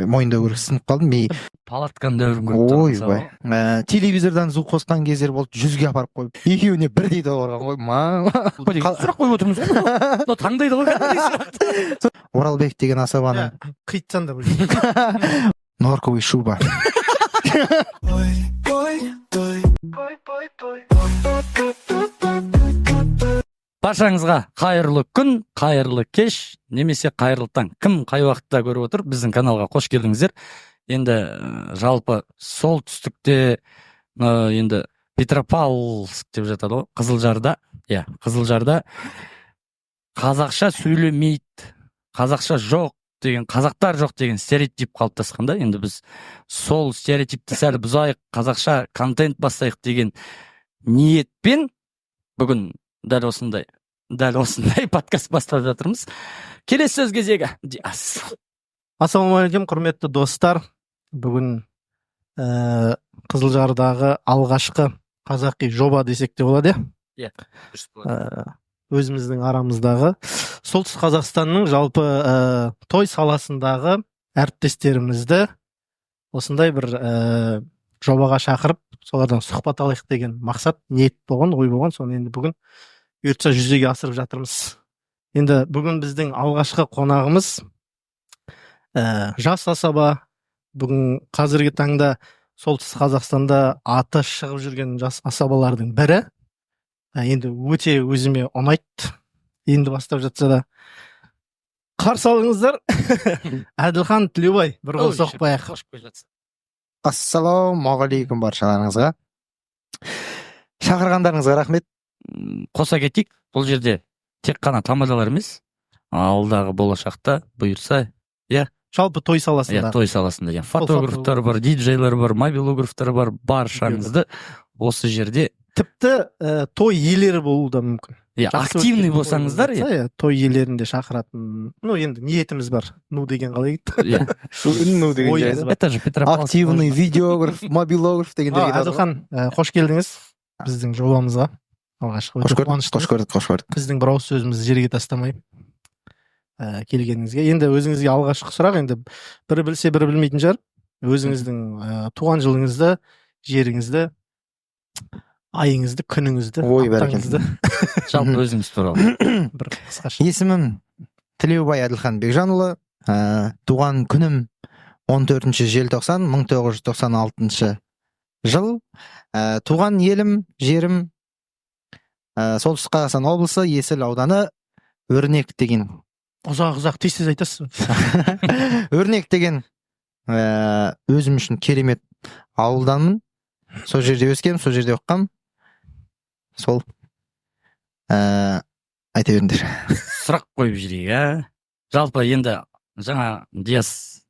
мойындау керек, сынып қалдым. Палатканы да өрін көріп Ойбай. Телевизордан звук қосқан кездер болды, 100-ге апарып қойып. Екеуіне бірдей доғарған ғой. сұрақ қойып отырмыз ғой. Мынау таңдайды ғой кәдімгідей сұрақты. Оралбек деген асабаны Қитсан да білмеймін. норковый шуба. Баршаңызға қайырлы күн, қайырлы кеш, немесе қайырлы таң. Кім қай уақытта көріп отыр, біздің каналға қош келдіңіздер. Енді жалпы солтүстікте, енді Петропавловск деп жатады ғой, Қызылжарда қазақша сөйлемейді, қазақша жоқ деген, қазақтар жоқ деген стереотип қалыптасқанда, енді біз сол стереотипті сәл бұзайық, қазақша контент бастайық деген ниетпен бүгін дәл осындай подкаст бастап жатырмыз. Келесі сөз кезегі. Ассалаумағалейкум, құрметті достар. Бүгін Қызылжардағы алғашқы қазақи жоба десек те болады. Өзіміздің арамыздағы солтүстік Қазақстанның жалпы той саласындағы әріптестерімізді осындай бір жобаға шақырып, солардан сұхбат алайық деген мақсат, ниет болған, ой болған. Соны енді бүгін бұйыртса жүзеге асырып жатырмыз. Енді бүгін біздің алғашқы қонағымыз жас асаба. Бүгін қазіргі таңда солтүстік Қазақстанда аты шығып жүрген жас асабалардың бірі. Енді өте өзіме ұнайды. Енді бастап жатса да қарсы алыңыздар. Әділхан Тілеубай, бір қол соқпайық. Ассалаумағалейкум баршаларыңызға. Шақырғандарыңызға рахмет. Қоса кетейік, бұл жерде тек қана тамадалар емес, алдағы болашақта бұйырса, жалпы той саласында. Той саласында. Фотографтар бар, диджейлер бар, мобилографтар бар, баршаңызды осы жерде. Тіпті той иелері болуы да мүмкін. Активный болсаңыздар, той иелерінде шақыратын. Енді ниетіміз бар. Деген қалай кетті? Деген жайы. Это же Петропавловск. Активный видеограф, мобилограф дегендер. Әділхан, қош келдіңіз біздің жобамызға. Алғашқы қош көрдік. Біздің бір ауыз сөзімізді жерге тастамай келгеніңізге. Енді өзіңізге алғашқы сұрақ, енді бірі білсе, бірі білмейтін шығар. Өзіңіздің туған жылыңызды, жеріңізді, айыңызды, күніңізді, аптаңызды. Жалпы өзіңіз туралы. Бір қысқаша. Есімім Тілеубай Әділхан Бекжанұлы. Туған күнім 14 желтоқсан 1996 жыл. Туған елім, жерім солтүстік Қазақстан облысы, Есіл ауданы, Өрнек деген. Ұзақ тез айтасыз. Өрнек деген өзім үшін керемет ауылданмын. Сол жерде өскем, сол жерде оққам. Сол айта беріңдер. Сұрақ қойып жүрейік, жалпы енді жаңа Диас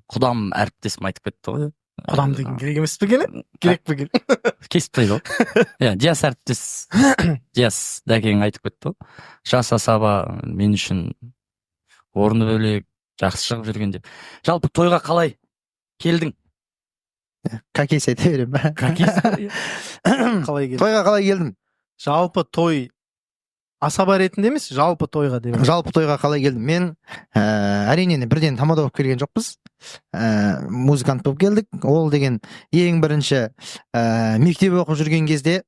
құдам әріптесім айтып кетті ғой. Құдам деген керек емес пе екен? Керек пе екен? Кесіп тастайды ғой. Диас әріптес, Диас дәкең айтып кетті ғой. Жас асаба мен үшін орны бөлек, жақсы шығып жүрген деп. Жалпы тойға қалай келдің? Какейс айта берем. Тойға қалай келдім? Жалпы той асаба ретінде емес, жалпы тойға деп. Жалпы тойға қалай келдім? Мен әрине бірден тамада болып келген жоқпыз. Музыкант болып келдік. Ол деген ең бірінші мектеп оқып жүрген кезде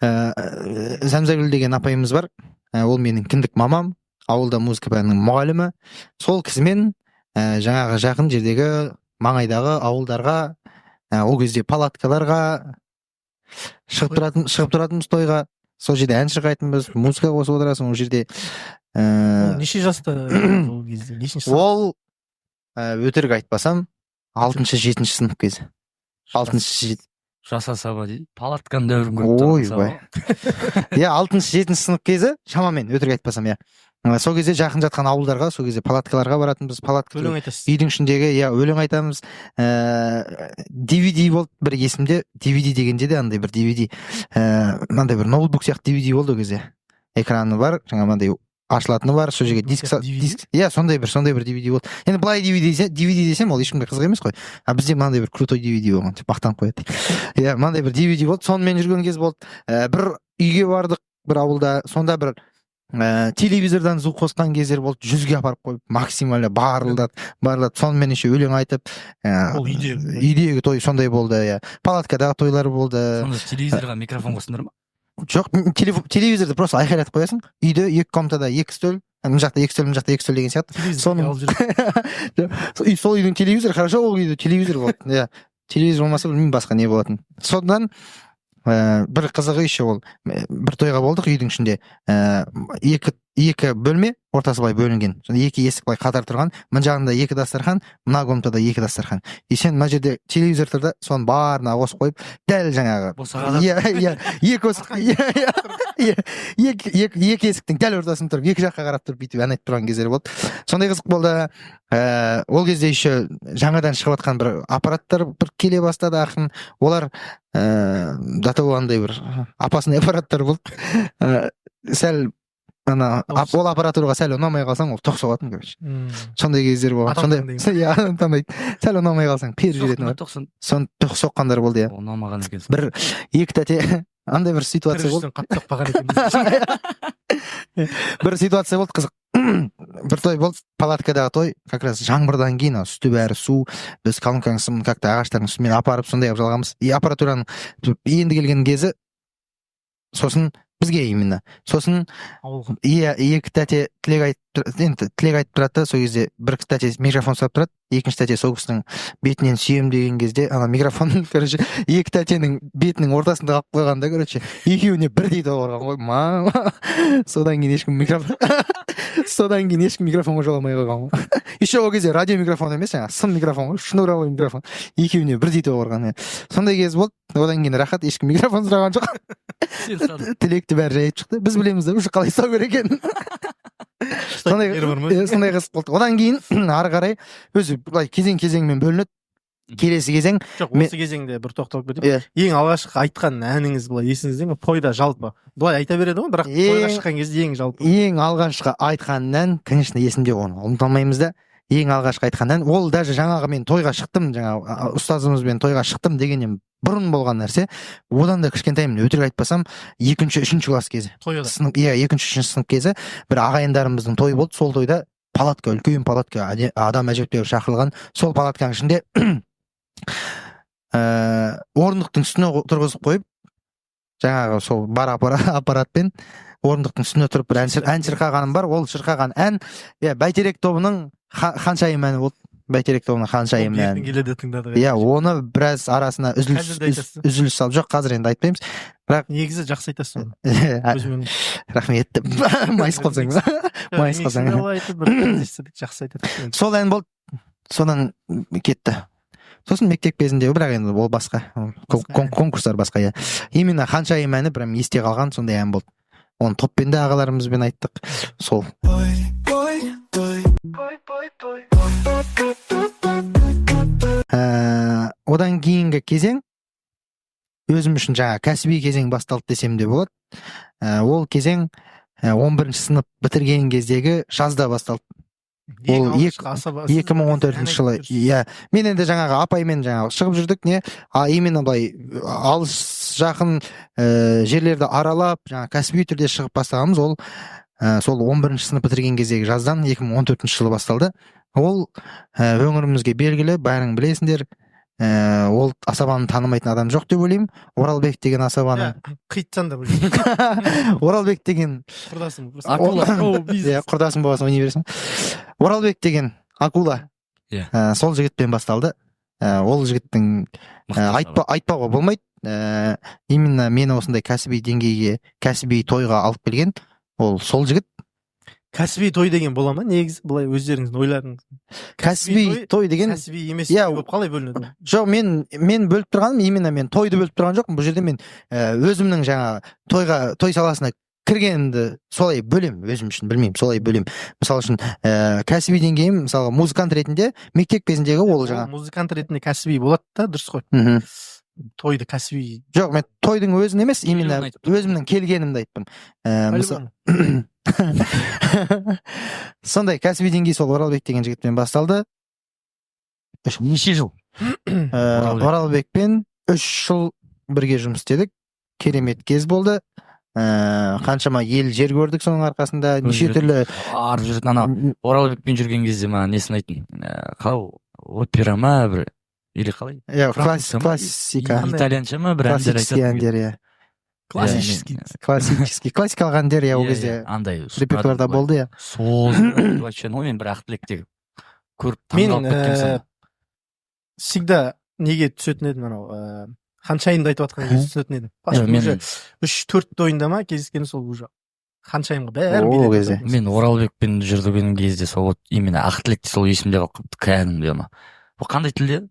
Зәмзәгүл деген апайымыз бар. Ол менің кіндік мамам, ауылда музыка пәнінің мұғалімі. Сол кісімен жаңағы жақын жердегі маңайдағы ауылдарға, ол кезде палаткаларға шығып тұратынбыз тойға. Сол жерде ән шырқайтынбыз, музыка қосып отырасың ол жерде. Неше жаста ол кезде? Ол өтірік айтпасам 6-7 сынып кезі. 6-7. Жас асаба дейді. Палатканы да өрін көріп тұрмыз. 6-7 сынып кезі, шамамен өтірік айтпасам, сол кезде жақын жатқан ауылдарға, сол кезде палаткаларға баратынбыз. Өлең айтасыз. Үйдің ішіндегі, өлең айтамыз. DVD болды бір есімде. DVD дегенде де андай бір DVD, мынандай бір ноутбук сияқты DVD болды ол кезде. Экраны бар, жаңа мынандай ашылатыны бар, сол жерге диск, сондай бір DVD болды. Енді былай DVD десем, ол ешкімге қызық емес қой. Бізде мынандай бір крутой DVD болған, мақтанып қояды. Мынандай бір DVD болды, сонымен жүрген кез болды. Бір үйге бардық, бір ауылда, сонда бір телевизордан звук қосқан кездер болды, 100-ге апарып қойып максимально барылдады сонымен еще өлең айтып, Ол үйдегі. үйдегі той сондай болды, иә. Палаткадағы тойлар болды. Сонда телевизорға микрофон қостыңдар ма? Жоқ, телевизорды просто айқайлатып қоясың. Үйде екі комнатада екі стөл, мына жақта екі стөл, мына жақта екі стөл деген сияқты. Сол үйдің телевизоры, хорошо, ол үйде телевизор болды. Иә. Телевизор болмаса білмеймін басқа не болатын. Содан бір қызығы еще ол бір тойға болдық үйдің ішінде, екі бөлме ортасы былай бөлінген, екі есік былай қатар тұрған, мына жағында екі дастархан, мына комнатада екі дастархан, и сен мына жерде телевизор тұрды, соның барына қосып қойып, дәл жаңағы екі есіктің дәл ортасында тұрып, екі жаққа қарап тұрып бүйтіп ән айтып тұрған кездер болды. Сондай қызық болды. Ол кезде еще жаңадан шығып жатқан бір аппараттар бір келе бастады ақырын. Олар до того андай бір опасный аппараттар болды. Сәл ол аппаратураға сәл ұнамай қалсаң, ол тоқ соғатын, короче. Сондай кездер болған. Сондай сәл ұнамай қалсаң періп жіберетін. Сон тоқ соққандар болды, иә. Ұнамаған екен. Бір екі тәте андай бір ситуация болды. Қатты соқпаған екен. Бір ситуация болды қызық. Бір той болды, палаткадағы той, как раз жаңбырдан кейін үсті бәрі су, біз колонканың сымын как-то ағаштардың үстімен апарып сондай жалғамыз. И аппаратураның енді келген кезі, сосын бізге именно. Сосын екі тәте тілек айтып тұрады, сол кезде бір тәте микрофон сұрап тұрады, екінші тәте сол кісінің бетінен сүйем деген кезде, ана микрофон, короче, екі тәтенің бетінің ортасында қалып қойғанда, короче, екеуіне бірдей тоғырған ғой, содан кейін ешкім микрофонға жоламай қойған ғой. Еще ол кезде радио микрофон емес, сым микрофон ғой, шнуровой микрофон, екеуіне бірдей тоғырған. Сондай кез болды, одан кейін рахат, ешкім микрофон сұраған жоқ. Тілекті бәрі жайып шықты. Біз білеміз да, уже қалай ұстау керек екенін. Сондай қызық болды. Одан кейін ары қарай өзі былай кезең-кезеңмен бөлінеді. Келесі кезең. Жоқ, осы кезеңде бір тоқталып кетейін. Ең алғашқы айтқан әніңіз былай есіңізде ме? Тойда жалпы. Былай айта береді ғой, бірақ тойға шыққан кезде ең жалпы. Ең алғашқы айтқан ән, конечно, есімде, оны ұмыта алмаймыз да. Ең алғашқы айтқан ән, ол даже жаңағы мен тойға шықтым, жаңағы ұстазымызбен тойға шықтым дегеннен бұрын болған нәрсе. Одан да кішкентаймын, өтірік айтпасам, 2-3 класс кезі. Тойда. Иә, 2-3 сынып кезі бір ағайындарымыздың тойы болды. Сол тойда палатка, үлкен палатка, адам әжептәуір шақырылған. Сол палатканың ішінде орындықтың үстіне тұрғызып қойып, жаңағы сол бар аппаратпен орындықтың үстіне тұрып бір ән шырқағаным бар. Ол шырқаған ән Бәйтерек тобының Ханшайым әні болды. Бәйтерек тобының Ханшайым әні. Иә, оны біраз арасына үзіліс салып, жоқ, қазір енді айтпаймыз. Бірақ негізі жақсы айтасыз оны. Рахмет. Майыс қылсаң. Майыс қылсаң. Жақсы айтасыз. Сол ән болды. Содан кетті. Сосын мектеп кезінде, бірақ енді ол басқа. Конкурстар басқа, иә. Именно Ханшайым әні прям есте қалған сондай ән болды. Оны топпен де ағаларымызбен айттық. Сол. Одан кейінгі кезең өзім үшін жаңа кәсіби кезең басталды десем де болады. Ол кезең 11 сынып бітірген кездегі жазда басталды. Ол 2014 жылы. Иә, мен енді жаңағы апаймен жаңағы шығып жүрдік, не? Именно былай алыс жақын жерлерді аралап, жаңа кәсіби түрде шығып бастағанымыз ол сол 11 сынып бітірген кездегі жаздан 2014 жылы басталды. Ол өңірімізге белгілі, бәрің білесіңдер. Ол асабаны танымайтын адам жоқ деп ойлаймын. Оралбек деген асабаны. Қийтсан да білесің. Оралбек деген құрдасым. Құрдасым боласың, ойнай бересің. Оралбек деген акула. Сол жігітпен басталды. Ол жігіттің айтпауға болмайды. Именно мені осындай кәсіби деңгейге, кәсіби тойға алып келген ол сол жігіт. Кәсіби той деген бола ма? Негізі былай өздеріңіздің ойларыңыз. Кәсіби той деген кәсіби емес болып қалай бөлінеді? Жоқ, мен бөліп тұрғаным, именно мен тойды бөліп тұрған жоқпын. Бұл жерде мен өзімнің жаңа той саласына кіргенімді солай бөлем, өзім үшін білмеймін, солай бөлем. Мысалы үшін кәсіби деңгейім, мысалы музыкант ретінде мектеп кезіндегі ол жаңа музыкант ретінде кәсіби болады да, дұрыс қой. Тойды кәсіби. Жоқ, мен тойдың өзін емес, именно өзімнің келгенімді айттым. Сондай кәсіби деңгей сол Оралбек деген жігітпен басталды. Неше жыл? Оралбекпен 3 жыл бірге жұмыс істедік. Керемет кез болды. қаншама ел жер көрдік соның арқасында, неше түрлі арып жүретін ана Оралбекпен жүрген кезде маған несін айттың, опера ма бір или қалай, классика, итальянша ма бір әндер классический айтады. әндер, иә, Классический. классикалық әндер, иә, ол кезде андай репертуарда болды, иә. Соз вообще, ну мен бір Ақтілектегі көріп Мен таңғалып кеткенмін sana. всегда неге түсетін едім анау ханшайымды айтып жатқан кезде түсінетін едім. Уже 3-4 тойында ма кездескен, сол уже ханшайымға бәрін Ол билет кезде. айтатын. Мен Оралбекпен жүрген кезде сол вот именно Ақтілекте сол есімде қалып қалыпты кәдімгідей ана. Ол қандай тілде?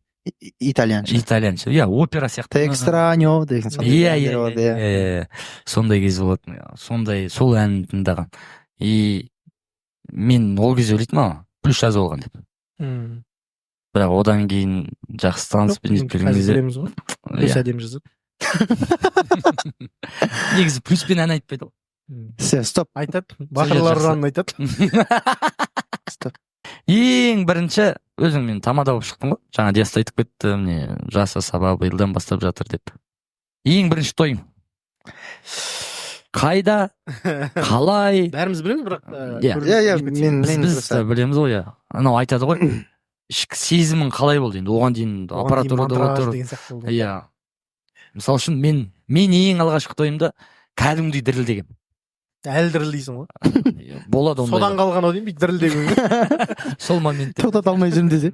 Итальянша. Итальянша. Иә, опера сияқты. Те экстраньо деген Иә. Сондай кез болатын. Сондай сол әнін тыңдаған. И мен ол кезде ойлайтынмын ау, плюс жазып алған деп. Бірақ одан кейін жақсы таныспен жетіп келген кезде Білеміз ғой. Плюс әдемі жазып. негізі плюспен ән айтпайды ғой. Стоп. Айтады. Батырлар ұранын айтады. Стоп. Ең бірінші өзің мен тамада болып шықтың ғой. Жаңа Диас айтып кетті, міне жасы саба биылдан бастап жатыр деп. Ең бірінші тойың қайда, қалай? Бәріміз білеміз, бірақ Иә, Біз білеміз ғой, иә. Анау айтады ғой, ішкі сезімің қалай болды енді, оған дейін аппаратурада отыр. Иә. Мысалы үшін мен ең алғашқы тойымда кәдімгідей дірілдегем. Әлі дірілдейсің ғой. Болады ондай. Содан қалған ау деймін, бүйтіп дірілдегің. Сол моментте. Тоқтата алмай жүрмін десе.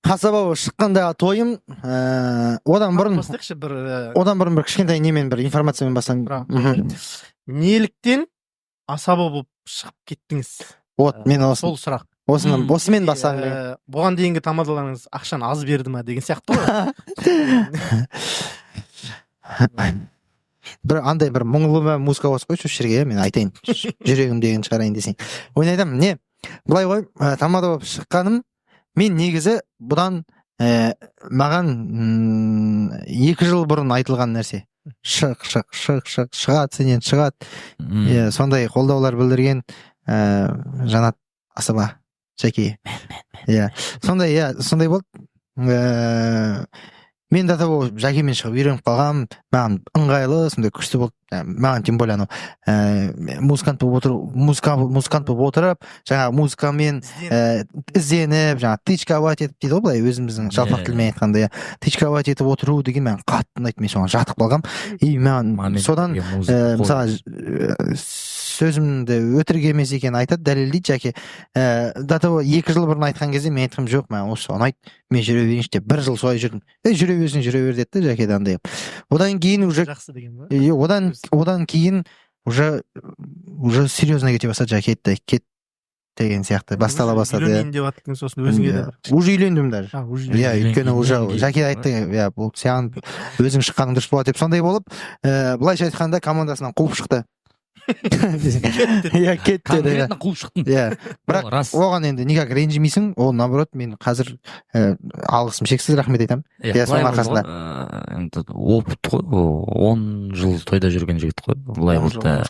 Қасаба шыққандағы тойым, одан бұрын бір кішкентай немен бір информациямен бассам. Неліктен асаба болып шығып кеттіңіз? Вот, мен сол сұрақ. Осымен бассам. Бұған дейінгі тамадаларыңыз ақшаны аз берді ма деген сияқты ғой. Бір андай бір мұңлы музыка қосып қойшы осы жерге, мен айтайын, жүрегім деген шығарайын десең. Ойнайтамын, не? Былай ғой, тамада болып шыққаным, мен негізі бұдан маған 2 жыл бұрын айтылған нәрсе. Шығады сенен, шығады. Сондай қолдаулар білдірген Жанат Асаба Жаке. Сондай болды. Мен дата болып Жакемен шығып үйреніп қалғам, маған ыңғайлы, сондай күшті болды. Маған тем более анау музыкант болып отырып, жаңағы музыкамен ізденіп, жаңағы тычковать етіп дейді ғой, былай өзіміздің жалпақ тілмен айтқанда, тычковать етіп отыру деген маған қатты ұнайды, мен соған жатып қалғам. И маған содан мысалы сөзімді өтірік емес екенін айтады, дәлелдейді Жаке. Дата 2 жыл бұрын айтқан кезде мен айтқым жоқ, маған осы ұнайды, мен жүре берейінші деп 1 жыл солай жүрдім. Жүре берсең жүре бер деді Жаке андай. Одан кейін уже жақсы деген ба? Одан кейін уже серьезно кете бастады, Жаке кет деген сияқты бастала бастады. Үйленейін деп аттың, сосын өзіңе де уже үйлендім даже. Иә, өйткені уже Жаке айтты, иә, бұл саған өзің шыққаның дұрыс болады деп. Сондай болып, былайша айтқанда командасынан қуып шықты. Иә, кетті. Конкретно қуып шықтың. Иә, бірақ оған енді никак ренжімейсің, ол наоборот, мен қазір алғысым шексіз, рахмет айтамын. Иә, соның арқасында. Опыт қой, 10 жыл тойда жүрген жігіт қой, былай болды.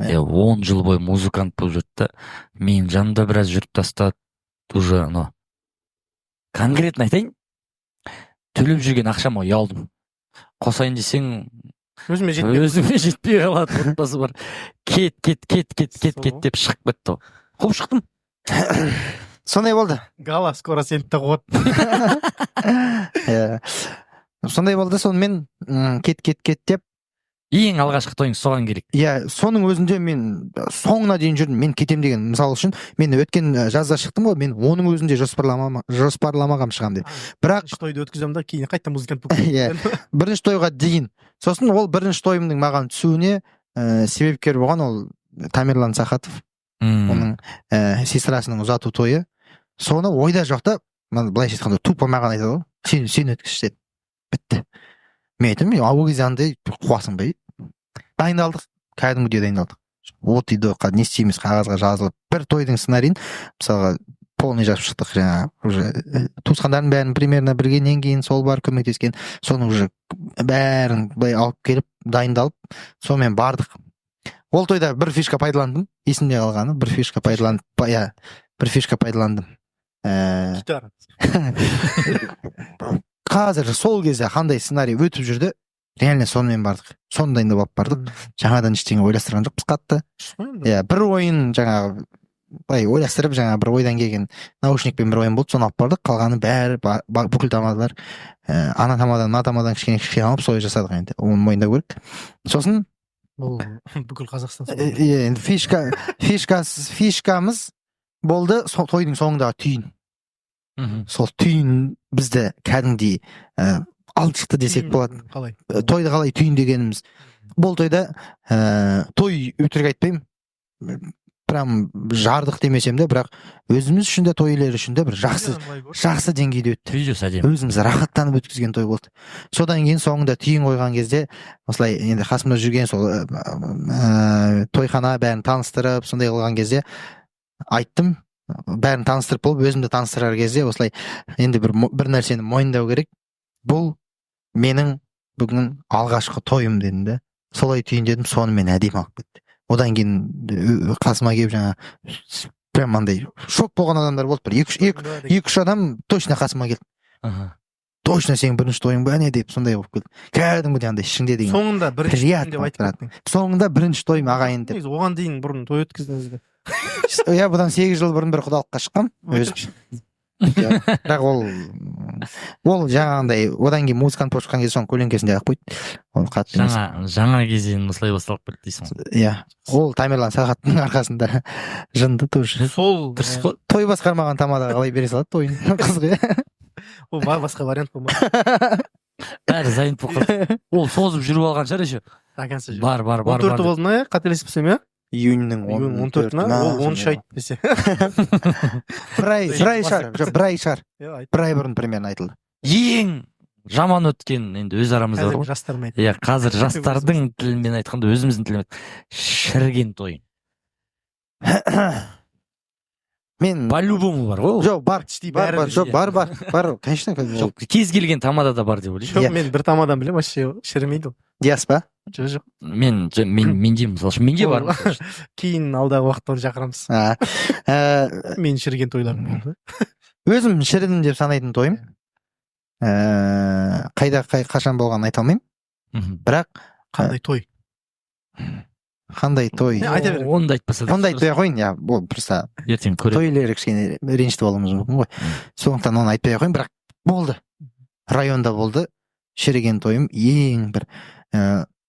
10 жыл бойы музыкант болып жүрді. Мен жанымда біраз жүріп тастады, уже конкретно айтайын, төлеп жүрген ақшама ұялдым. Қосайын десең, өзіме жетпей қалады, отбасы бар. Кет деп шығып кетті. Қуып шықтым. Сондай болды. Гала скоро сені тығып. Сондай болды, сонымен кет деп. Ең алғашқы тойың соған керек. Иә, соның өзінде мен соңына дейін жүрдім. Мен кетем деген, мысалы үшін, мен өткен жазда шықтым ғой, мен оның өзінде жоспарламағам шығам деп. Бірақ тойды өткіземін да, кейін қайта музыкант болып. Иә, бірінші тойға дейін. Сосын ол бірінші тойымның маған түсуіне себепкер болған ол Тамерлан Сахатов, оның сестрасының ұзату тойы. Соны ойда жоқ та, былайша айтқанда тупо маған айтады ғой, сен өткізші деді. Бітті. Мен айтам, ол кезде андай қуасың ба? Дайындалдық, кәдімгідей дайындалдық. Вот үйде не істейміз, қағазға жазылып, бір тойдың сценарийін, мысалға полный жазып шықтық, жаңа уже туысқандардың бәрін примерно біргеннен кейін сол бар көмектескен, соны уже бәрін былай алып келіп дайындалып, сонымен бардық. Ол тойда бір фишка пайдаландым, есімде қалғаны, бір фишка пайдаландым. Қазір сол кезде қандай сценарий өтіп жүрді, реально сонымен бардық. Соны дайындап алып бардық. Жаңадан ештеңе ойластырған жоқпыз қатты. Иә, бір ойын жаңағы былай ойластырып, жаңағы бір ойдан келген наушникпен бір ойын болды, соны алып бардық. Қалғаны бәрі бүкіл тамадалар ана тамадан, мына тамадан кішкене алып солай жасадық енді. Оны мойындау керек. Сосын бұл бүкіл Қазақстан иә, енді фишкамыз болды, тойдың соңындағы түйін. Сол түйін бізді кәдімгідей алып шықты десек болады. Қалай? Тойды қалай түйін дегеніміз. Бұл тойда той өтірік айтпаймын. Прям жардық демесем де, бірақ өзіміз үшін де, той иелері үшін де бір жақсы деңгейде өтті. Видеосы әдемі. Өзіміз рахаттанып өткізген той болды. Содан кейін соңында түйін қойған кезде, осылай енді қасымда жүрген сол тойхана бәрін таныстырып, сондай қылған кезде айттым, бәрін таныстырып болып, өзімді таныстырар кезде осылай енді бір нәрсені мойындау керек. Бұл менің бүгін алғашқы тойым дедім де. Солай түйіндедім, сонымен әдемі алып кетті. Одан кейін қасыма келіп жаңа прям андай шок болған адамдар болды. Бір екі-үш адам точно қасыма келді. Точно сенің бірінші тойың ба не деп сондай болып келді. Кәдімгідей андай ішіңде деген. Соңында бірінші тойым деп айтып кеттің. Соңында бірінші тойым ағайын деп. Оған дейін бұрын той өткіздіңіз бе? Иә, бұдан 8 жыл бұрын бір құдалыққа шыққам. Бірақ ол жаңағындай одан кейін музыкант болып шыққан кезде соның көлеңкесінде ақ қойды. Ол қатты емес. Жаңа кезең осылай басталып кетті дейсің. Иә, ол Тамерлан Сағаттың арқасында жынды тоже. Сол той басқармаған тамада қалай бере салады тойын қызға. Ол басқа вариант болмады. Бәрі зайынып болып қалды. Ол созып жүріп алған шығар еще. Бар. 14 болды ма, қателеспесем, иә? Июньнің 14-на, ол 13 айт десе. Бір ай шығар. Бір ай бұрын примерно айтылды. Ең жаман өткен енді өз арамызда бар ғой. Жастармен айтып. Иә, қазір жастардың тілімен айтқанда, өзіміздің тілімен шіріген той. Мен по-любому бар ғой. Жоқ, бар. Конечно, кез келген тамада да бар деп ойлаймын. Жоқ, мен бір тамадан білем, вообще шірімейді ол. Диас па? Жоқ. Мен деймін, мысалы үшін менде бар. Кейін алдағы уақытта шақырамыз. Мен шіріген тойларым. Өзім шірідім деп санайтын тойым. Қашан болғанын айта алмаймын. Бірақ қандай той? Қандай той? Айта бер. Онда айтпаса да. Онда айтпай ақ қойын, иә, бұл просто ертең көреді. той иелері кішкене ренжітіп алуымыз мүмкін ғой. Сондықтан оны айтпай ақ қойын, бірақ болды. Районда болды. Шіріген тойым ең бір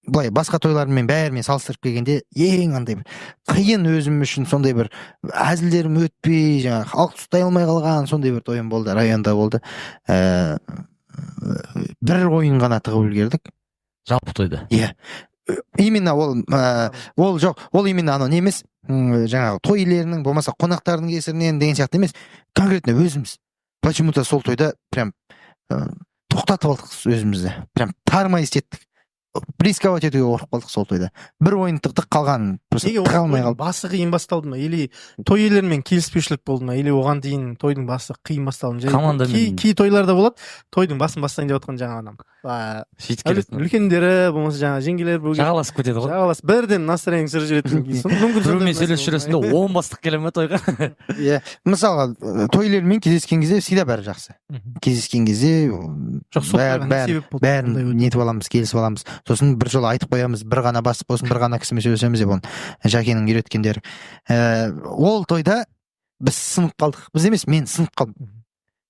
былай басқа тойлармен бәрімен салыстырып келгенде ең андай бір қиын өзім үшін сондай бір әзілдерім өтпей, жаңағы халық ұстай алмай қалған сондай бір тойым болды, районда болды. Бір ойын ғана тығып үлгердік. Жалпы тойда. Иә. Именно ол жоқ, ол именно анау не емес, жаңағы той иелерінің болмаса қонақтардың кесірінен деген сияқты емес, конкретно өзіміз. Почему-то сол тойда прям тоқтатып алдық өзімізді. Прям тармай істеттік. Рисковать етуге қорқып қалдық сол тойда. бір ойын тықтық, қалғанын просто тыға алмай қалдық. Басы қиын басталды ма, или той иелерімен келіспеушілік болды ма, или оған дейін тойдың басы қиын басталды ма? Кей тойларда болады, тойдың басын бастайын деп отқан жаңа адам. Үлкендері, болмаса жаңа жеңгелер жағаласып кетеді ғой. Жағаласып бірден настроение сыр жүретін кейін. Біреумен сөйлесіп жүресің де 10 бастық келе ме тойға? Иә, мысалға тойлермен кездескен кезде всегда бәрі жақсы. Кездескен кезде бәрін нетіп аламыз, келісіп аламыз. Сосын бір жолы айтып қоямыз, бір ғана бас болсын, бір ғана кісімен сөйлесеміз деп, оны Жәкенің үйреткендері. Ол тойда біз сынып қалдық. Біз емес, мен сынып қалдым.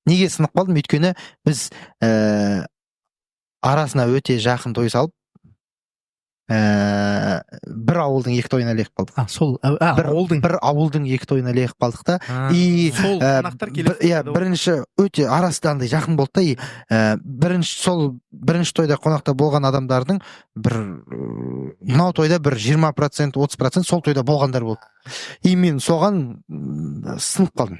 Неге сынып қалдым? Өйткені біз арасына өте жақын той салып, бір ауылдың екі тойына ілігіп қалдық. Бір ауылдың екі тойына ілігіп қалдық та. Сол қонақтар келіп. Иә, бірінші өте арасы андай жақын болды да. Бірінші тойда қонақта болған адамдардың бір мынау тойда бір 20%, 30% сол тойда болғандар болды. И мен соған сынып қалдым.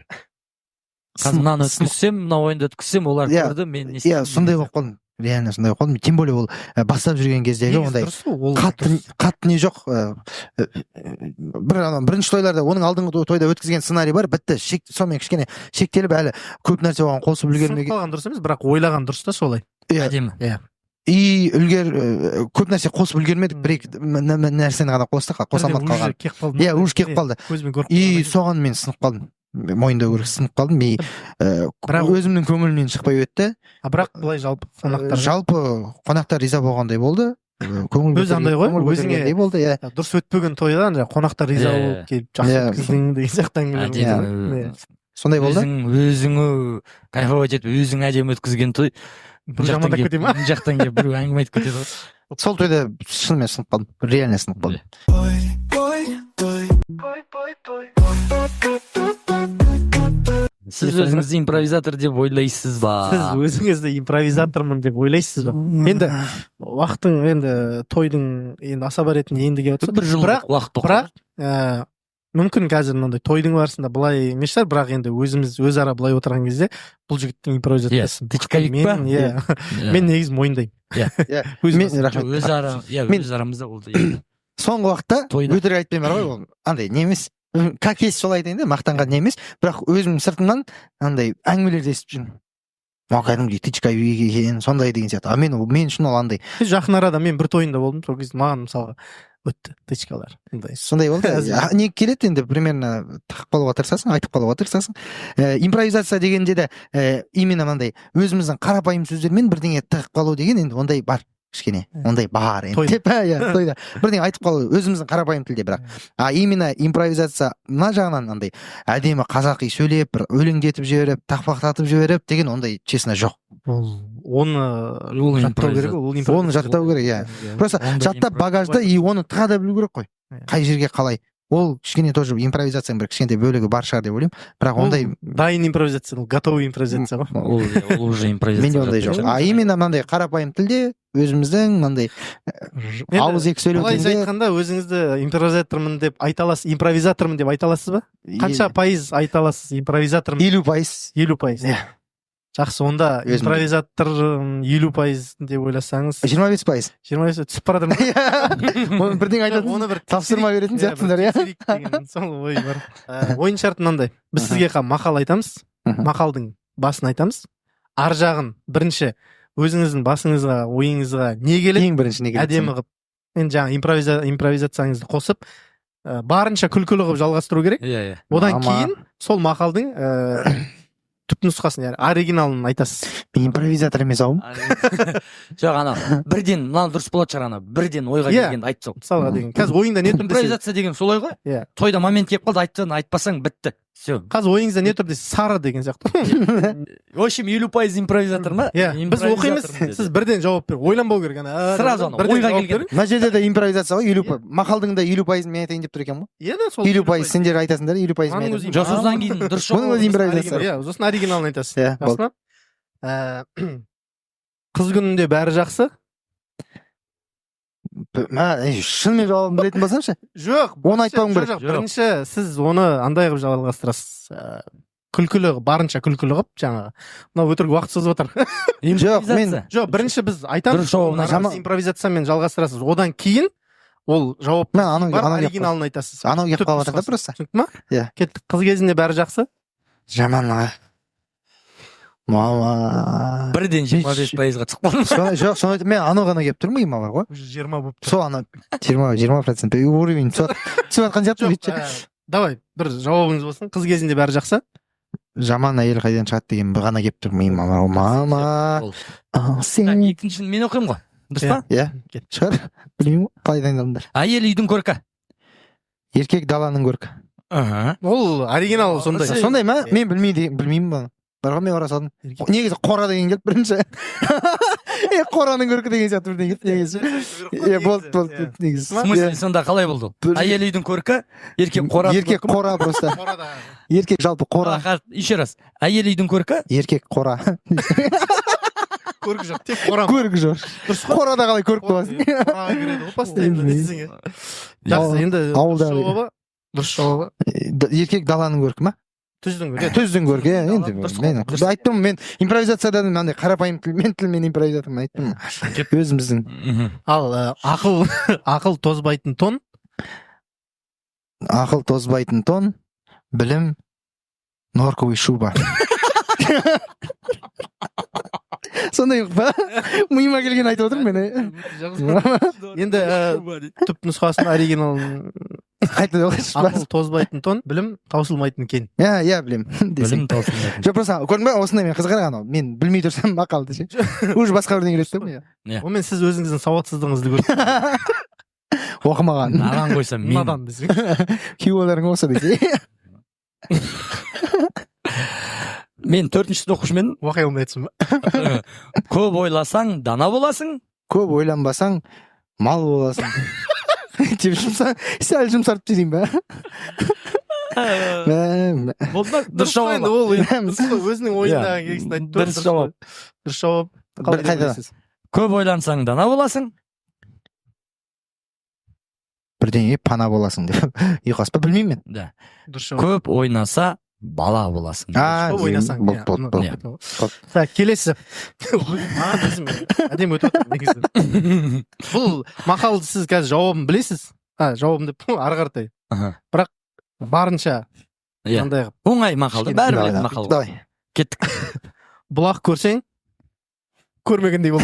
Мынаны өткізсем, мына ойынды өткізсем, олар көрді, мен не істеймін? Иә, сондай болып қалдым. Реально сондай болып қалдым. Тем более ол бастап жүрген кездегі ондай қатты не жоқ. Бірінші тойларда, оның алдыңғы тойда өткізген сценарий бар, бітті. Сонымен кішкене шектеліп, әлі көп нәрсе оған қосып үлгермеген. Сынып қалған дұрыс емес, бірақ ойлаған дұрыс та солай. Әдемі. И көп нәрсе қосып үлгермедік, бір-екі нәрсені ғана қостық, қоса алмадық қалған. Иә, уже кеп қалды. И соған мен сынып қалдым. мойындау керек, сынып қалдым. Бірақ- Өзімнің көңілімнен шықпай өтті. Бірақ былай жалпы қонақтар Жалпы қонақтар риза болғандай болды. Өзі андай ғой, өзіңе- болды, иә. дұрыс өтпеген тойда ана қонақтар риза Иә. болып келіп жақсы Иә. өткіздің деген сияқты әңгімелер. Әдемі. Сондай болды. өзіңі кайфовать етіп өзің әдемі өткізген той Бұл жамандап кете ма? мына жақтан келіп біреу әңгіме айтып кетеді ғой. Сол тойда шынымен сынып қалдым. Реально сынып қалдым. Сіз өзіңізді импровизатор деп ойлайсыз ба? Сіз өзіңізді импровизатормын деп ойлайсыз ба? Енді уақыттың енді тойдың енді асаба ретінде енді келіп жатса, бір жыл бірақ уақыт бірақ мүмкін қазір мынандай тойдың барысында былай емес шығар, бірақ енді өзіміз өзара былай отырған кезде бұл жігіттің импровизациясын тычковик па? мен негізі мойындаймын. Рахмет. өзара Мен- өз арамызда болды. Иә. Соңғы уақытта Тойда. өтірік айтпаймын ғой, ол андай не емес. Как есть солай айтайын да, мақтанған не емес. Бірақ өзім сыртымнан андай әңгімелерді естіп жүрмін. Кәдімгідей тычковик екен, сондай деген сияқты. Мен үшін ол андай Жақын арада мен бір тойында болдым, сол кезде маған мысалға өтті тычкалар. сондай болды. Не келеді енді примерно тақып қалуға тырысасың, айтып қалуға тырысасың. Импровизация дегенде де именно мынандай өзіміздің қарапайым сөздермен бірдеңе тығып қалу деген енді ондай бар. Кішкене ондай бар енді. Тойда. Иә, тойда бірдеңе айтып қалу өзіміздің қарапайым тілде, бірақ именно импровизация мына жағынан андай әдемі қазақи сөйлеп, бір өлеңдетіп жіберіп, тақпақтатып жіберіп деген ондай честно жоқ. Оны жаттау керек, ол импровизация. Оны жаттау керек, иә. Просто Ондай жаттап багажда и оны тыға да білу керек қой. Қай жерге қалай. Ол кішкене тоже импровизацияның бір кішкентай бөлігі бар шығар деп ойлаймын. Бірақ ондай дайын импровизация, ол готовый импровизация ғой. Ол уже импровизация. менде ондай жоқ. Именно мынандай қарапайым тілде өзіміздің мынандай ауыз екі сөйлеу Былайша тілінде айтқанда өзіңізді импровизатормын деп айта аласыз, импровизатормын деп айта аласыз ба? Қанша пайыз айта аласыз импровизатормын? 50%. 50%. Иә. Жақсы, онда Өзім- импровизатор 50% деп ойласаңыз 25%. 25 түсіп бара жатыр ма? Оны бірдеңе айтатын, Оны бір тапсырма беретін сияқтысыңдар, иә. деген сол ой бар. Ойын шарты мынандай. Біз сізге мақал айтамыз. Мхм. Мақалдың басын айтамыз. Ар жағын бірінші өзіңіздің басыңызға, ойыңызға не келеді? Ең бірінші не келеді? Әдемі қылып. Енді жаңа импровизацияңызды қосып, барынша күлкілі қылып жалғастыру керек. Иә. Одан Ама- кейін сол мақалдың түпнұсқасын, яғни оригиналын айтасыз. Мен импровизатор емес ау. Жоқ, ана бірден мынаны дұрыс болады шығар, ана бірден ойға Иә. келгенді айтып сал. Мысалға деген. Қазір ойыңда не тұр десе, Импровизация деген солай ғой. Иә. Тойда момент келіп қалды, айттың, айтпасаң бітті. Все. қазір ойыңызда не тұр десе, сары деген сияқты. В общем, 50% импровизатор ма? Иә, біз оқимыз, сіз бірден жауап бер. Ойланбау керек ана. Сразу ана бірден ойға жауап келген. бер. Мына жерде де импровизация ғой, 50%. Мақалдың да 50%-ын мен айтайын деп тұр екен ғой. Иә, сол 50% сендер айтасыңдар, 50% мен Оның айтасың. өзі- Жоқ, содан кейін дұрыс жоқ. Бұның өзі импровизация. Иә, сосын оригиналын айтасыз. Иә, Жақсы ма? Қыз күнінде бәрі жақсы? Шынымен жауабын білетін болсамшы. Жоқ, Оны айтпауың керек. жоқ. Бірінші сіз оны андай қылып жалғастырасыз. Күлкілі, барынша күлкілі қылып жаңағы. Мынау өтірік уақыт созып отыр. Жоқ, мен Жоқ, бірінші біз айтамыз, Дұрыс жауабын жаман импровизациямен жалғастырасыз. Одан кейін ол жауап мен анау бар, анау оригиналын айтасыз. анау келіп қалып жатыр да Түпнұсқасы. просто. Түсінікті ма? Иә. Кеттік. Қыз кезінде бәрі жақсы? Жаман. Мама. Бірден 25%-ға шығып қалдым. Жоқ, соны мен анау ғана келіп тұрмын миыма бар ғой. Уже 20 болып тұр. Сол ана 20% уровень түсіп жатқан сияқты Жоқ, бүйтші. давай, бір жауабыңыз болсын. Қыз кезінде бәрі жақсы? Жаман әйел қайдан шығады деген бір ғана келіп тұр миыма. Мама. Сен Екіншін мен оқимын ғой. Дұрыс па? иә, шығар. Білмеймін ғой, қалай дайындалыңдар. Әйел үйдің көркі. Еркек даланың көркі. Ол оригинал сондай. Сондай ма? Мен білмеймін бұны. Бар ғой, мен ора салдым. Негізі қора деген келді бірінші. Қораның көркі деген сияқты бірден келді негізі. Болды. Негізі. В смысле, сонда қалай болды ол? Әйел үйдің көркі, еркек қора. Еркек қора просто. Еркек жалпы қора. Еще раз. Әйел үйдің көркі. Еркек қора. Көркі жоқ, тек қора. Көркі жоқ. Қорада қалай көрік боласың? Қораға кіреді ғой постоянно десең. Жақсы, енді ауылда дұрыс жауабы. Еркек даланың көркі ма? Түздің көркі. Түздің көркі, енді мен айттым, мен импровизациядан мынандай қарапайым тілмен импровизатормен айттым. Өзіміздің. Ал ақыл тозбайтын тон. Ақыл тозбайтын тон, білім, норковый шуба. Сондай ба? Миыма келген айтып отырмын мен. Енді түп нұсқасын оригиналын қайтадан ойлашы. ақыл тозбайтын тон, білім таусылмайтын кен. Иә білем. білім таусылмайтын. жоқ просто көрдің бе осындай мен қызығар анау мен білмей тұрсам мақалды ше уже басқа бірдеңе үйретсем иә Иә. Онымен сіз өзіңіздің сауатсыздығыңызды көрдіңіз. оқымаған Маған қойса мен Надан десең. кейуаларың осы десе мен 4-ші сынып оқушымын. Оқи алмайтсың ба? Көп ойласаң дана боласың. көп ойланбасаң мал боласың деп сәл жұмсартып жіберейін ба Болды ма? Дұрыс қой енді, жауап. ол енді өзінің ойындағы кеңесін айтып тұр. Дұрыс жауап. Дұрыс жауап. Бір қайта. Көп ойлансаң дана боласың. бірдеңе пана боласың деп ұйқас па білмеймін мен Да. Дұрыс жауап. Көп ойнаса бала боласың. Көп ойнасаң. болды. Так, келесі. Маған өзім әдемі өтіп отыр негізі. Бұл мақалды сіз қазір жауабын білесіз. Жауабын деп ары қаратай. Аха. Бірақ барынша Иә. қандай қылып. Оңай мақалды. Бәрі білетін мақал. давай Кеттік. Бұлақ көрсең көрмегендей бол.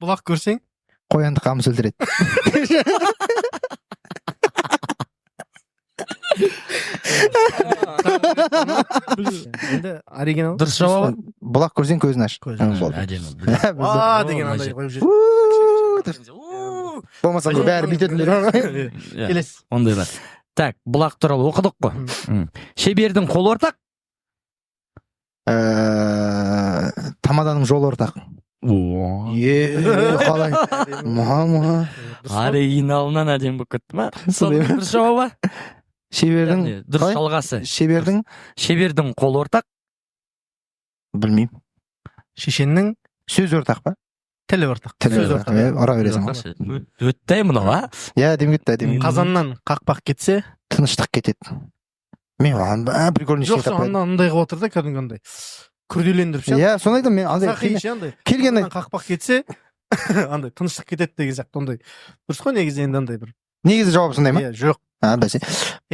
Бұлақ көрсең қоянды қамыс өлтіреді енді оригинал. Дұрыс жауап. бұлақ көрсең көзін аш Көзін аш. болды. Әдемі. Деген андай қойып жүр. болмаса бәрі бүйтетіндер Иә, Келесі. ондайлар. Так, бұлақ туралы оқыдық қой. Шебердің қолы ортақ. тамаданың жолы ортақ қалай мама Оригиналынан әдемі болып кетті ма? Солай ма? Дұрыс жауап ба? шебердің Дұрыс қалай? жалғасы. шебердің қолы ортақ. білмеймін Шешеннің сөз ортақ па тілі ортақ. тілі Сөз ортақ ора бересің ғой Өтті мынау, а? иә демек әдемі Қазаннан қақпақ кетсе, тыныштық кетеді мен оған прикольный жоқ андай қылып отыр да, кәдімгі андай күрделендіріп ше. иә соны айтамын мен андай андай келген Қазаннан қақпақ кетсе, андай тыныштық кетеді деген сияқты ондай. Дұрыс қой негізі, енді андай бір. негізі жауап сондай ма Иә, жоқ. бәсе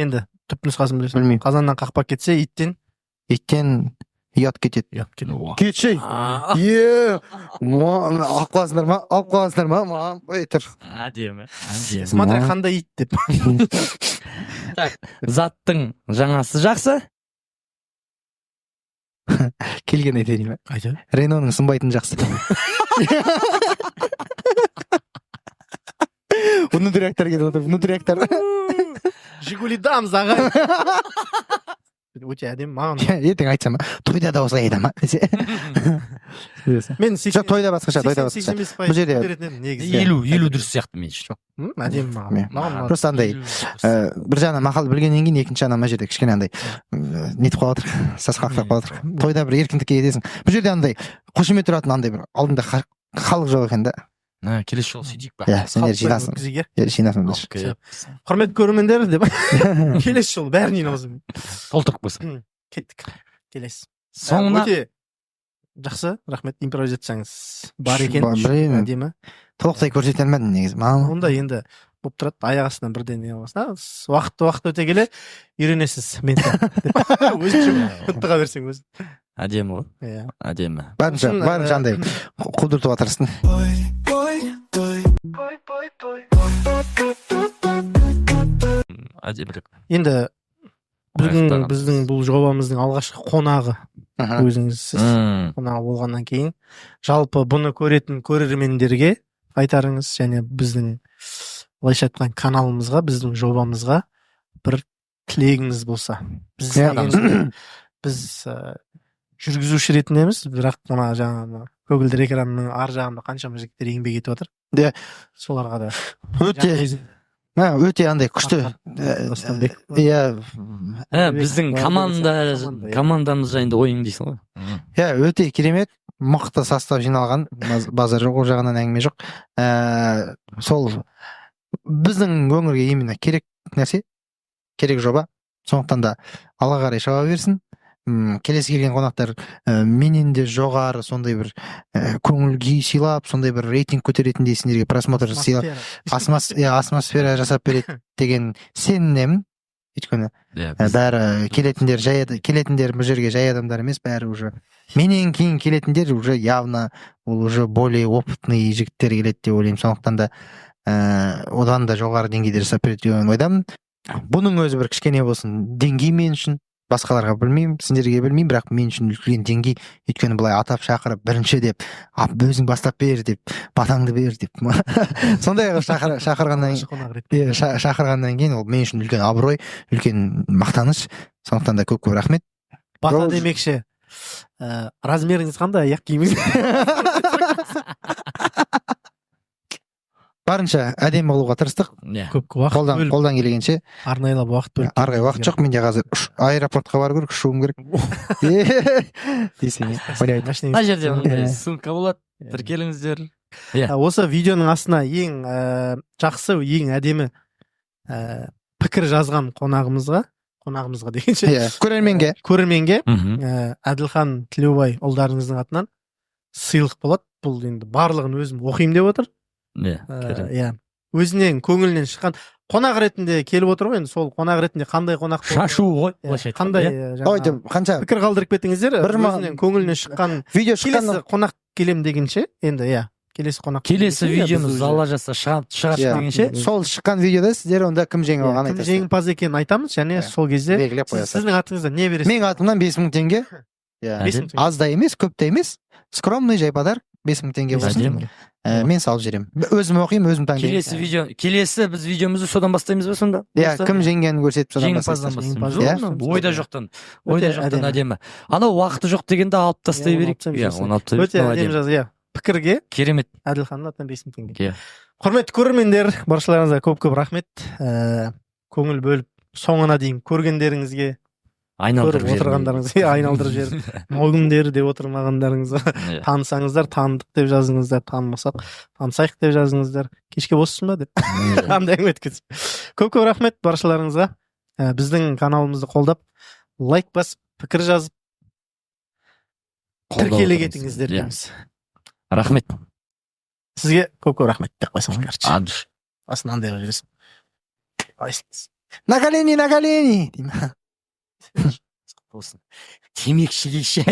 Енді түп нұсқасын білесің. білмеймін Қазаннан қақпақ кетсе, иттен ұят кетеді ұят кетеді. кетші алып қаласыңдар ма ой тұр Әдемі. Смотря қандай ит деп. Заттың жаңасы жақсы. келген айтайын ба Қайда? Реноның сынбайтын жақсы внутряктар келіп отыр внутряктар Жигули дамыз ағай. Өте әдемі маған. ертең айтсам тойда да осылай айтамын десе Мен жоқ тойда басқаша тойда басқаша бұл жерде 50 дұрыс сияқты мен үшін. әдемі маған. просто андай бір жағынан мақалды білгеннен кейін екінші жағынан мына жерде кішкене андай нетіп қалып отыр сасқақтап қалып отыр тойда бір еркіндікке кетесің бұл жерде андай қошемет тұратын андай бір алдында халық жоқ екен да Келесі жолы сөйтейік па? иә сендер жинасын жинасыңдар Құрметті көрермендер деп. Келесі жолы бәрін жинауыз. Толтырып қойсын. Кеттік. Келесі. Соңына Өте жақсы, рахмет, импровизацияңыз бар екен. Әдемі. толықтай көрсете алмадым негізі Онда енді болып тұрады, аяқ астынан бірден не қыласың. Уақыт өте келе үйренесіз мен өзінше құттыға берсең өзің. әдемі ғой. Иә. Әдемі. барынша андай құлдыртуға тырыстың Әдемілік. Енді біздің бұл жобамыздың алғашқы қонағы өзіңізсіз. Қонағы болғаннан кейін жалпы бұны көретін көрермендерге айтарыңыз және біздің былайша айтқан каналымызға, біздің жобамызға бір тілегіңіз болса. Біз жүргізуші ретіндеміз, бірақ мына жаңағы көгілдір экранның ар жағында қаншама жігіттер еңбек етіп отыр. Иә. Соларға да өте андай күшті иә Біздің командамыз жайында ойың дейсің ғой. иә өте керемет мықты состав жиналған базар жоқ ол жағынан әңгіме жоқ сол біздің өңірге именно керек нәрсе керек жоба сондықтан да алға қарай шаба берсін келесі келген қонақтар менен де жоғары сондай бір көңіл күй сыйлап сондай бір рейтинг көтеретіндей сендерге просмотр сыйлап атмосфера жасап береді деген сенемін өйткені бәрі келетіндер бұл жерге жай адамдар емес бәрі уже менен кейін келетіндер уже явно ол уже более опытный жігіттер келеді деп ойлаймын сондықтан да одан да жоғары деңгейде жасап береді деген ойдамын. Бұның өзі бір кішкене болсын деңгей мен үшін, басқаларға білмеймін, сендерге білмеймін, бірақ мен үшін үлкен деңгей. Өйткені былай атап шақырып бірінші деп, өзің бастап бер деп, батаңды бер деп сондай қылып шақырғаннан кейін ол мен үшін үлкен абырой, үлкен мақтаныш. Сондықтан да көп рахмет. Бата демекші, размеріңіз қандай, аяқ киіміңіз? Барынша әдемі болуға тырыстық. Көп уақыт бөліп, Қолдан келгенше. арнайлап уақыт бөліп. Арғай уақыт жоқ, менде қазір аэропортқа бару керек, ұшуым керек. Десең, ойлайды. Мына жерде мындай ссылка болады, тіркеліңіздер. Осы видеоның астына ең жақсы, ең әдемі пікір жазған қонағымызға дегенше, көрерменге Әділхан Тілеубай ұлдарыңыздың атынан сыйлық болады. Бұл енді барлығын өзім оқимын деп отыр. Өзінен көңілінен шыққан қонақ ретінде келіп отыр ғой. Енді сол қонақ ретінде қандай қонақ шашу ғой, қандай қанша пікір қалдырып кеттіңіздер. Өзінен көңілінен шыққан видео келесі қонақ келем дегенше, енді келесі видеомыз алла жазса шығады дегенше, сол шыққан видеода сіздер онда кім жеңіп алғанын кім айтасыздар. жеңімпаз екенін айтамыз, және сол кезде белгілеп қоясыз. сіздің атыңызда не бересіз? Менің атымнан 5000 теңге. Аз да емес, көп та емес. Скромный жай подарок. 5000 теңге болсын. Мен салып жіберемін. Өзім оқимын, өзім таңдаймын. Келесі біз видеомызды содан бастаймыз ба сонда? Кім жеңгенін көрсетіп содан Жеңімпаздан бастаймыз. Ойда жоқтан әдемі. Анау уақыты жоқ дегенде алып тастай берейік. Өте әдемі жаз, пікірге керемет. Әділханның атынан 5000 теңге. Иә. Құрметті көрермендер, баршаларыңызға көп рахмет. Көңіл бөліп соңына дейін көргендеріңізге, көріп отырғандарыңызға, айналдырып жіберіп, мойындер деп отырмағандарыңызға танысаңыздар, таныдық деп жазыңыздар, танымасақ танысайық деп жазыңыздар. Кешке боссын ба деп. Қандай әңгіме еткенсіз. Көп рахмет баршаларыңызға. Біздің каналымызды қолдап, лайк басып, пікір жазып, тіркеле кетіңіздер дейміз. Рахмет. Сізге көп рахмет деп қойсаңыздаршы. Адыш. Асын андай қылып жүресің. На колени. Темекші кеше.